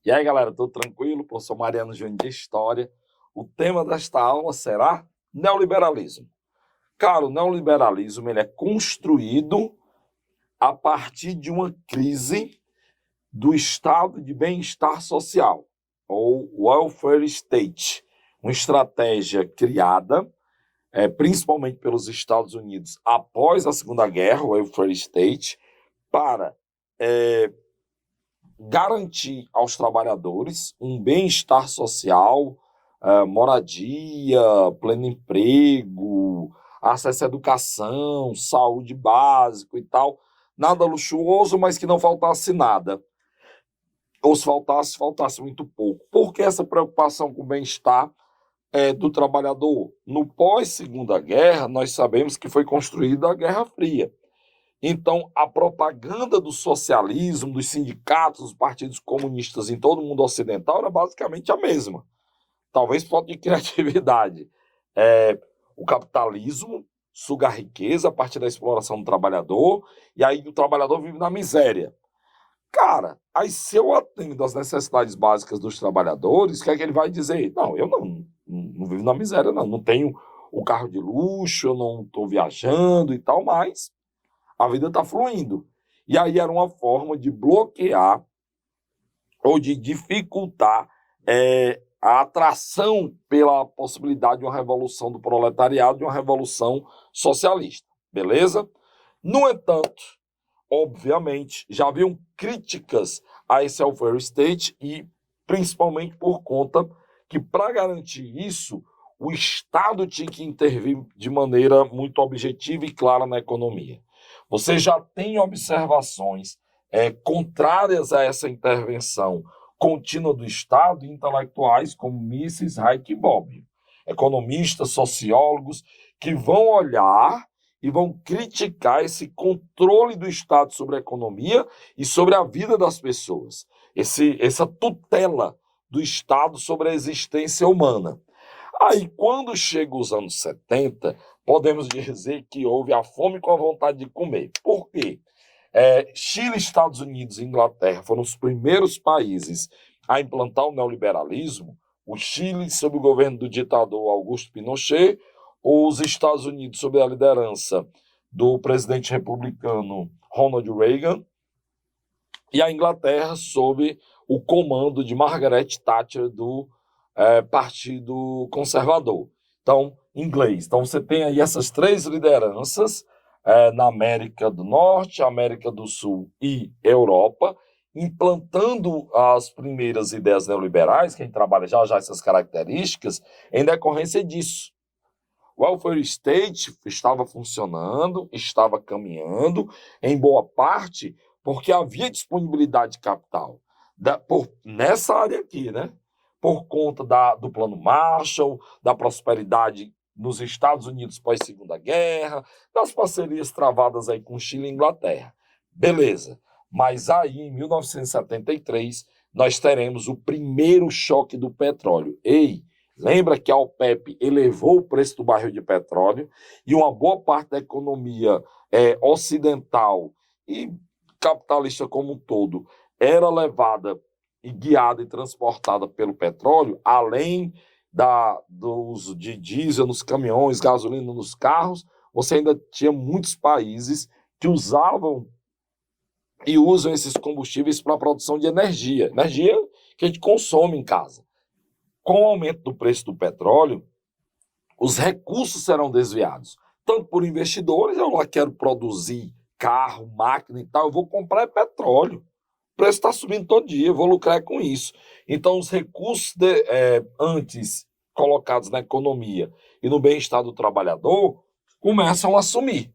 E aí, galera, tudo tranquilo? Professor Mariano Júnior de História. O tema desta aula será neoliberalismo. Cara, o neoliberalismo ele é construído a partir de uma crise do estado de bem-estar social, ou welfare state, uma estratégia criada principalmente pelos Estados Unidos após a Segunda Guerra, o welfare state, para garantir aos trabalhadores um bem-estar social, moradia, pleno emprego, acesso à educação, saúde básico e tal. Nada luxuoso, mas que não faltasse nada. Ou se faltasse, faltasse muito pouco. Por que essa preocupação com o bem-estar do trabalhador? No pós-Segunda Guerra, nós sabemos que foi construída a Guerra Fria. Então, a propaganda do socialismo, dos sindicatos, dos partidos comunistas em todo o mundo ocidental era basicamente a mesma. Talvez falta de criatividade. O capitalismo suga a riqueza a partir da exploração do trabalhador, e aí o trabalhador vive na miséria. Cara, aí se eu atendo às necessidades básicas dos trabalhadores, o que é que ele vai dizer? Não, eu não vivo na miséria, não tenho o carro de luxo, eu não estou viajando e tal, mas a vida está fluindo. E aí era uma forma de bloquear ou de dificultar a atração pela possibilidade de uma revolução do proletariado, de uma revolução socialista, beleza? No entanto, obviamente, já haviam críticas a esse welfare state e principalmente por conta que, para garantir isso, o Estado tinha que intervir de maneira muito objetiva e clara na economia. Você já tem observações contrárias a essa intervenção contínua do Estado, intelectuais como Mises, Hayek e Bobbio, economistas, sociólogos, que vão olhar e vão criticar esse controle do Estado sobre a economia e sobre a vida das pessoas, essa tutela do Estado sobre a existência humana. Aí, quando chega os anos 70, podemos dizer que houve a fome com a vontade de comer. Por quê? Chile, Estados Unidos e Inglaterra foram os primeiros países a implantar o neoliberalismo. O Chile, sob o governo do ditador Augusto Pinochet, os Estados Unidos, sob a liderança do presidente republicano Ronald Reagan, e a Inglaterra, sob o comando de Margaret Thatcher, do Partido Conservador. Então, inglês. Então, você tem aí essas três lideranças na América do Norte, América do Sul e Europa, implantando as primeiras ideias neoliberais, quem trabalha já essas características, em decorrência disso. O welfare state estava funcionando, estava caminhando, em boa parte, porque havia disponibilidade de capital. Nessa área aqui, né? Por conta do Plano Marshall, da prosperidade nos Estados Unidos pós-Segunda Guerra, das parcerias travadas aí com Chile e Inglaterra. Beleza. Mas aí, em 1973, nós teremos o primeiro choque do petróleo. Lembra que a OPEP elevou o preço do barril de petróleo e uma boa parte da economia ocidental e capitalista como um todo era levada e guiada e transportada pelo petróleo, além do uso de diesel nos caminhões, gasolina nos carros, você ainda tinha muitos países que usavam e usam esses combustíveis para a produção de energia que a gente consome em casa. Com o aumento do preço do petróleo, os recursos serão desviados, tanto por investidores, eu lá quero produzir carro, máquina e tal, eu vou comprar petróleo. O preço está subindo todo dia, eu vou lucrar com isso. Então, os recursos antes colocados na economia e no bem-estar do trabalhador começam a sumir.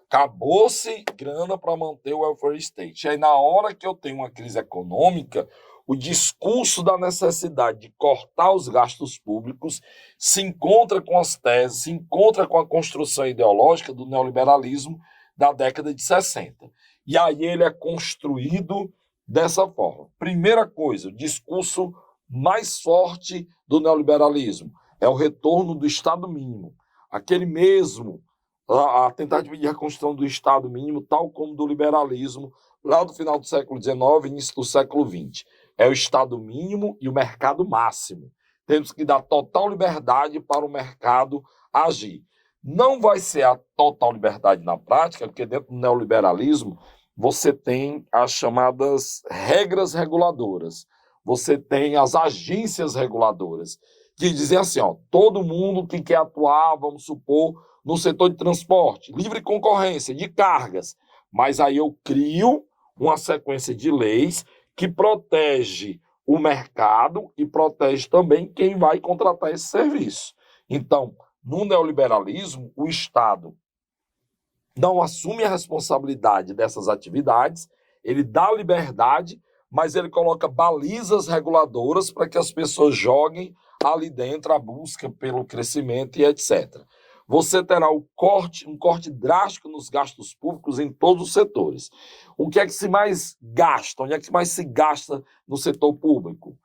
Acabou-se grana para manter o welfare state. E aí, na hora que eu tenho uma crise econômica, o discurso da necessidade de cortar os gastos públicos se encontra com as teses, se encontra com a construção ideológica do neoliberalismo da década de 60. E aí ele é construído dessa forma. Primeira coisa, o discurso mais forte do neoliberalismo é o retorno do Estado mínimo. Aquele mesmo, a tentativa de reconstrução do Estado mínimo, tal como do liberalismo, lá do final do século XIX e início do século XX. é o Estado mínimo e o mercado máximo. Temos que dar total liberdade para o mercado agir. Não vai ser a total liberdade na prática, porque dentro do neoliberalismo você tem as chamadas regras reguladoras, você tem as agências reguladoras, que dizem assim, ó, todo mundo que quer atuar, vamos supor, no setor de transporte, livre concorrência de cargas, mas aí eu crio uma sequência de leis que protege o mercado e protege também quem vai contratar esse serviço. Então, no neoliberalismo, o Estado não assume a responsabilidade dessas atividades, ele dá liberdade, mas ele coloca balizas reguladoras para que as pessoas joguem ali dentro a busca pelo crescimento e etc. Você terá um corte drástico nos gastos públicos em todos os setores. O que é que se mais gasta? Onde é que mais se gasta no setor público?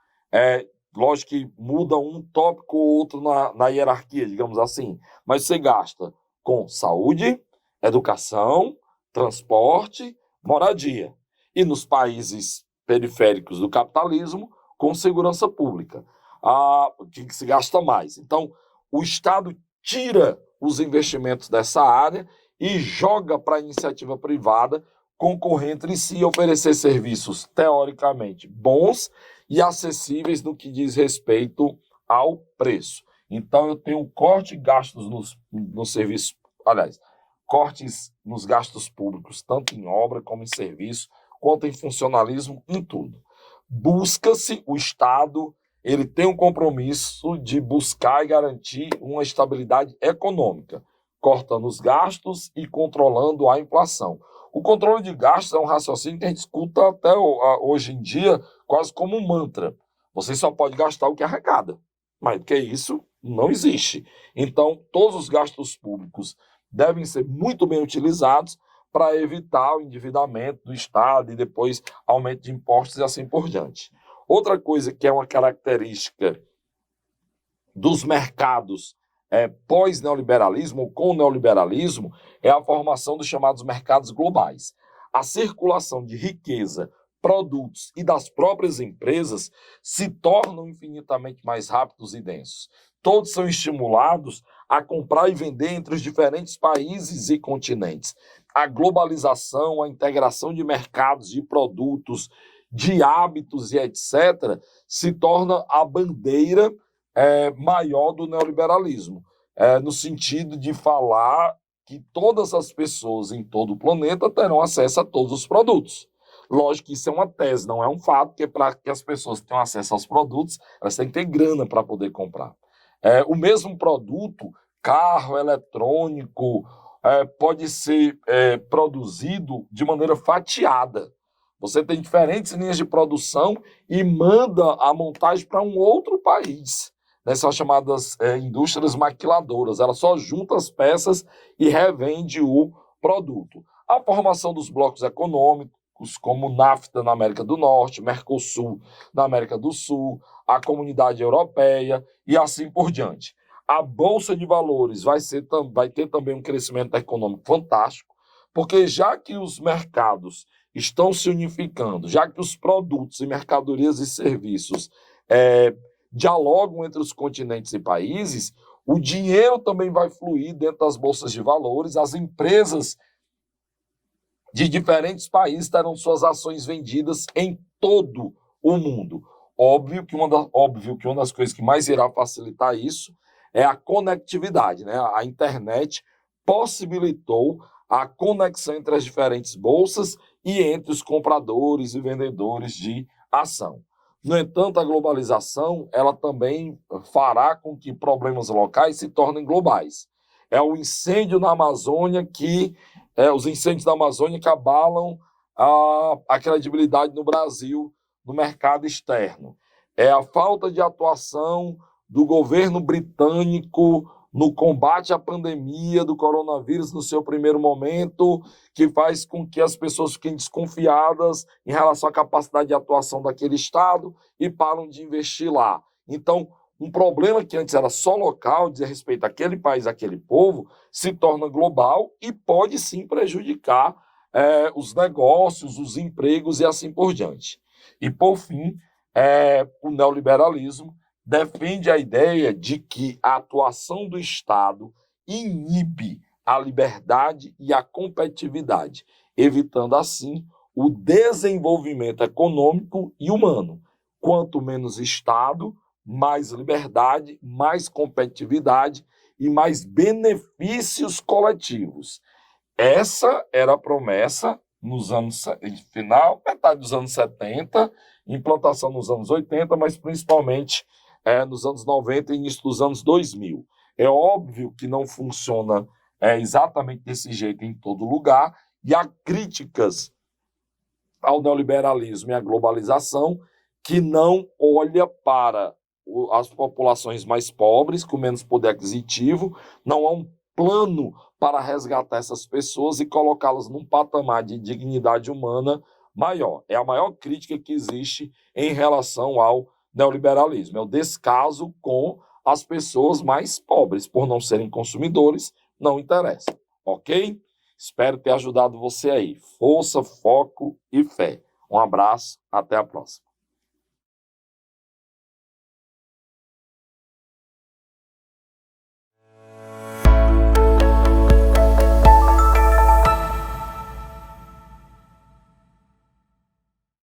Lógico que muda um tópico ou outro na hierarquia, digamos assim, mas você gasta com saúde, educação, transporte, moradia. E nos países periféricos do capitalismo, com segurança pública. O que se gasta mais? Então, o Estado tira os investimentos dessa área e joga para a iniciativa privada concorrer entre si e oferecer serviços teoricamente bons e acessíveis no que diz respeito ao preço. Então, eu tenho corte de gastos nos serviços, aliás, cortes nos gastos públicos, tanto em obra como em serviço, quanto em funcionalismo, em tudo. Busca-se, o Estado, ele tem um compromisso de buscar e garantir uma estabilidade econômica, cortando os gastos e controlando a inflação. O controle de gastos é um raciocínio que a gente escuta até hoje em dia quase como um mantra. Você só pode gastar o que arrecada, mas do que isso não existe. Então, todos os gastos públicos devem ser muito bem utilizados para evitar o endividamento do Estado e depois aumento de impostos e assim por diante. Outra coisa que é uma característica dos mercados pós-neoliberalismo ou com neoliberalismo é a formação dos chamados mercados globais. A circulação de riqueza, produtos e das próprias empresas se tornam infinitamente mais rápidos e densos. Todos são estimulados a comprar e vender entre os diferentes países e continentes. A globalização, a integração de mercados, de produtos, de hábitos e etc., se torna a bandeira maior do neoliberalismo, no sentido de falar que todas as pessoas em todo o planeta terão acesso a todos os produtos. Lógico que isso é uma tese, não é um fato, porque para que as pessoas tenham acesso aos produtos, elas têm que ter grana para poder comprar. O mesmo produto, carro, eletrônico, pode ser produzido de maneira fatiada. Você tem diferentes linhas de produção e manda a montagem para um outro país. São chamadas indústrias maquiladoras. Ela só junta as peças e revende o produto. A formação dos blocos econômicos, como o NAFTA na América do Norte, Mercosul na América do Sul, a Comunidade Europeia e assim por diante. A Bolsa de Valores vai ter também um crescimento econômico fantástico, porque já que os mercados estão se unificando, já que os produtos e mercadorias e serviços dialogam entre os continentes e países, o dinheiro também vai fluir dentro das bolsas de valores, as empresas de diferentes países terão suas ações vendidas em todo o mundo. Óbvio que uma das coisas que mais irá facilitar isso é a conectividade, né? A internet possibilitou a conexão entre as diferentes bolsas e entre os compradores e vendedores de ação. No entanto, a globalização ela também fará com que problemas locais se tornem globais. É o incêndio na Amazônia os incêndios da Amazônia que abalam a credibilidade no Brasil no mercado externo. É a falta de atuação do governo britânico no combate à pandemia do coronavírus no seu primeiro momento, que faz com que as pessoas fiquem desconfiadas em relação à capacidade de atuação daquele Estado e param de investir lá. Então, um problema que antes era só local, dizer respeito àquele país, àquele povo, se torna global e pode sim prejudicar os negócios, os empregos e assim por diante. E, por fim, o neoliberalismo defende a ideia de que a atuação do Estado inibe a liberdade e a competitividade, evitando assim o desenvolvimento econômico e humano. Quanto menos Estado, mais liberdade, mais competitividade e mais benefícios coletivos. Essa era a promessa nos anos final, metade dos anos 70, implantação nos anos 80, mas principalmente nos anos 90 e início dos anos 2000. É óbvio que não funciona exatamente desse jeito em todo lugar, e há críticas ao neoliberalismo e à globalização que não olha para as populações mais pobres, com menos poder aquisitivo, não há um plano para resgatar essas pessoas e colocá-las num patamar de dignidade humana maior. É a maior crítica que existe em relação ao neoliberalismo, é o descaso com as pessoas mais pobres, por não serem consumidores, não interessa, ok? Espero ter ajudado você aí. Força, foco e fé. Um abraço, até a próxima.